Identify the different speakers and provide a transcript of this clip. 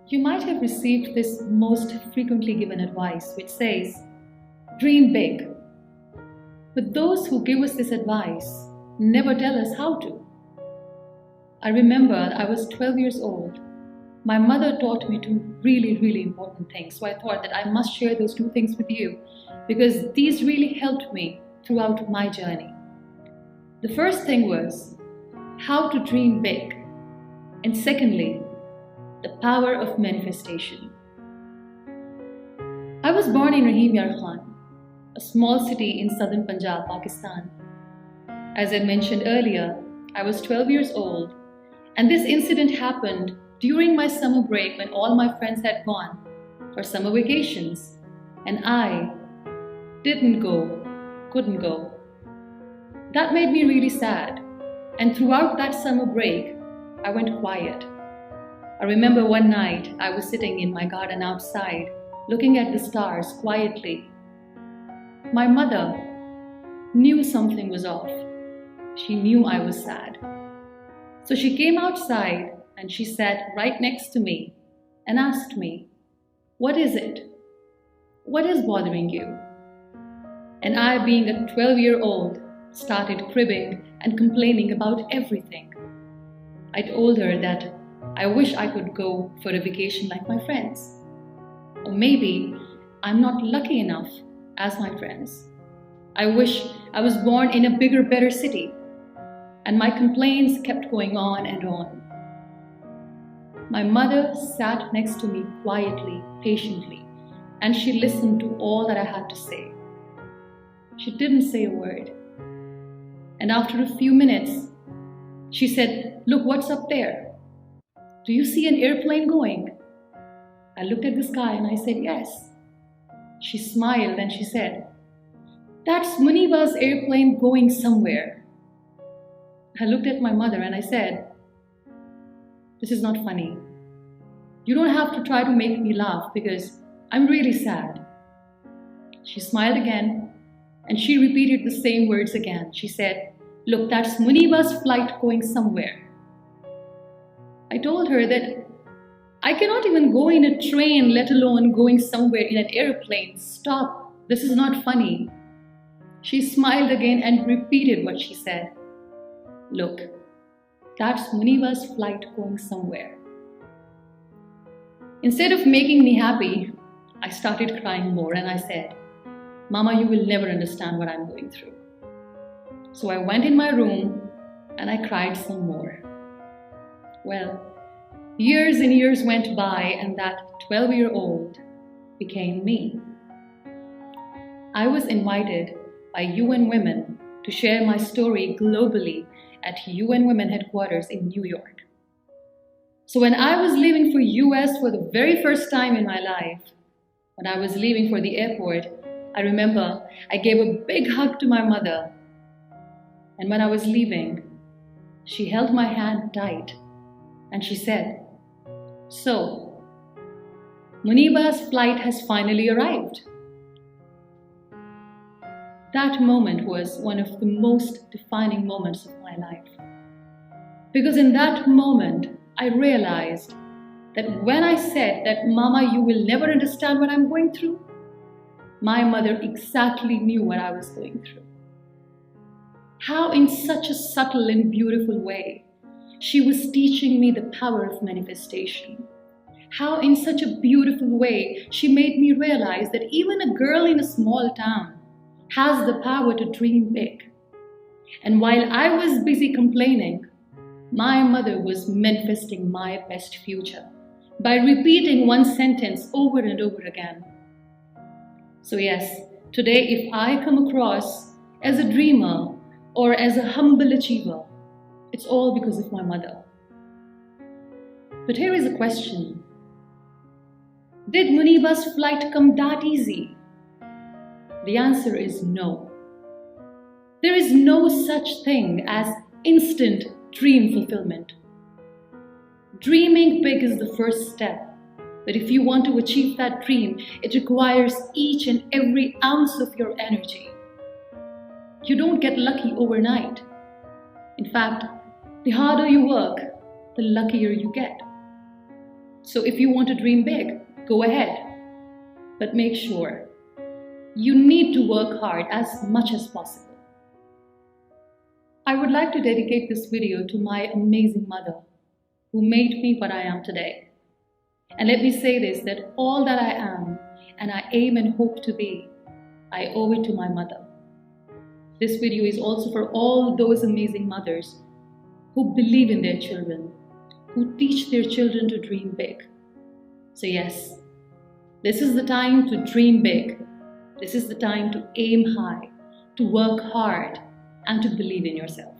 Speaker 1: You might have received this most frequently given advice, which says, dream big. But those who give us this advice never tell us how to. I remember I was 12 years old. My mother taught me two really important things. So I thought that I must share those two things with you because these really helped me throughout my journey. The first thing was how to dream big. And secondly, the power of manifestation. I was born in Rahim Yar Khan, a small city in southern Punjab, Pakistan. As I mentioned earlier, I was 12 years old, and this incident happened during my summer break when all my friends had gone for summer vacations, and I couldn't go. That made me really sad, and throughout that summer break, I went quiet. I remember one night I was sitting in my garden outside, looking at the stars quietly. My mother knew something was off. She knew I was sad. So she came outside and she sat right next to me and asked me, "What is it? What is bothering you?" And I, being a 12-year-old, started cribbing and complaining about everything. I told her that I wish I could go for a vacation like my friends. Or maybe I'm not lucky enough as my friends. I wish I was born in a bigger, better city. And my complaints kept going on and on. My mother sat next to me quietly, patiently, and she listened to all that I had to say. She didn't say a word. And after a few minutes, she said, "Look, what's up there? Do you see an airplane going?" I looked at the sky and I said, "Yes." She smiled and she said, "That's Muniba's airplane going somewhere." I looked at my mother and I said, "This is not funny. You don't have to try to make me laugh because I'm really sad." She smiled again and she repeated the same words again. She said, "Look, that's Muniba's flight going somewhere." I told her that I cannot even go in a train, let alone going somewhere in an airplane. Stop, this is not funny. She smiled again and repeated what she said. "Look, that's Muniba's flight going somewhere." Instead of making me happy, I started crying more and I said, "Mama, you will never understand what I'm going through." So I went in my room and I cried some more. Well, years and years went by and that 12-year-old became me. I was invited by UN Women to share my story globally at UN Women headquarters in New York. So when I was leaving for US for the very first time in my life, when I was leaving for the airport, I remember I gave a big hug to my mother. And when I was leaving, she held my hand tight and she said, "So, Muniba's flight has finally arrived." That moment was one of the most defining moments of my life. Because in that moment, I realized that when I said that, "Mama, you will never understand what I'm going through," my mother exactly knew what I was going through. How in such a subtle and beautiful way, she was teaching me the power of manifestation. How in such a beautiful way, she made me realize that even a girl in a small town has the power to dream big. And while I was busy complaining, my mother was manifesting my best future by repeating one sentence over and over again. So yes, today if I come across as a dreamer or as a humble achiever, it's all because of my mother. But here is a question. Did Muniba's flight come that easy? The answer is no. There is no such thing as instant dream fulfillment. Dreaming big is the first step, but if you want to achieve that dream, it requires each and every ounce of your energy. You don't get lucky overnight. In fact, the harder you work, the luckier you get. So if you want to dream big, go ahead. But make sure you need to work hard as much as possible. I would like to dedicate this video to my amazing mother who made me what I am today. And let me say this, that all that I am and I aim and hope to be, I owe it to my mother. This video is also for all those amazing mothers who believe in their children, who teach their children to dream big. So yes, this is the time to dream big. This is the time to aim high, to work hard, and to believe in yourself.